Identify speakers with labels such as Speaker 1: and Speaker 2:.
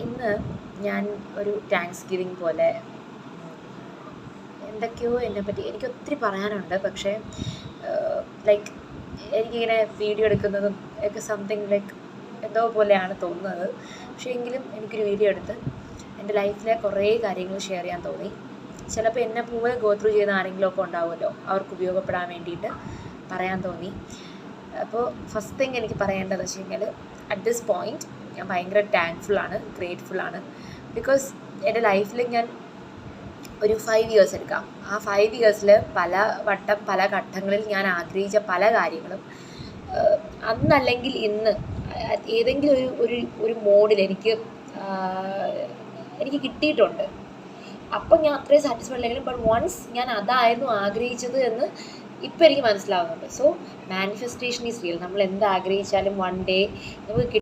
Speaker 1: ഇന്ന് ഞാൻ ഒരു താങ്ക്സ് ഗിവിങ് പോലെ എന്തൊക്കെയോ എന്നെപ്പറ്റി എനിക്ക് ഒത്തിരി പറയാനുണ്ട്. പക്ഷേ ലൈക്ക് എനിക്കിങ്ങനെ വീഡിയോ എടുക്കുന്നതും ഒക്കെ സംതിങ് ലൈക്ക് എന്തോ പോലെയാണ് തോന്നുന്നത്. പക്ഷേ എങ്കിലും എനിക്കൊരു വീഡിയോ എടുത്ത് എൻ്റെ ലൈഫിലെ കുറേ കാര്യങ്ങൾ ഷെയർ ചെയ്യാൻ തോന്നി. ചിലപ്പോൾ എന്നെ പോലെ ഗോ ത്രൂ ചെയ്യുന്ന ആരെങ്കിലുമൊക്കെ ഉണ്ടാവുമല്ലോ, അവർക്ക് ഉപയോഗപ്പെടാൻ വേണ്ടിയിട്ട് പറയാൻ തോന്നി. അപ്പോൾ ഫസ്റ്റ് തിങ് എനിക്ക് പറയേണ്ടതെന്ന് വെച്ച് കഴിഞ്ഞാൽ, അറ്റ് ദിസ് പോയിൻറ്റ് ഞാൻ ഭയങ്കര താങ്ക്ഫുള്ളാണ്, ഗ്രേറ്റ്ഫുള്ളാണ്. ബിക്കോസ് എൻ്റെ ലൈഫിൽ ഞാൻ ഒരു 5 ഇയേഴ്സ് എടുക്കാം. ആ 5 ഇയേഴ്സിൽ പല ഘട്ടങ്ങളിൽ ഞാൻ ആഗ്രഹിച്ച പല കാര്യങ്ങളും അന്നല്ലെങ്കിൽ ഇന്ന് ഏതെങ്കിലും ഒരു മോഡിൽ എനിക്ക് കിട്ടിയിട്ടുണ്ട്. അപ്പം ഞാൻ അത്രയും സാറ്റിസ്ഫൈഡ് അല്ലെങ്കിലും ബട്ട് വൺസ് ഞാൻ അതായിരുന്നു ആഗ്രഹിച്ചത് എന്ന് ഇപ്പം എനിക്ക് മനസ്സിലാവുന്നുണ്ട്. So manifestation is real. നമ്മൾ എന്ത് ആഗ്രഹിച്ചാലും വൺ ഡേ നമുക്ക്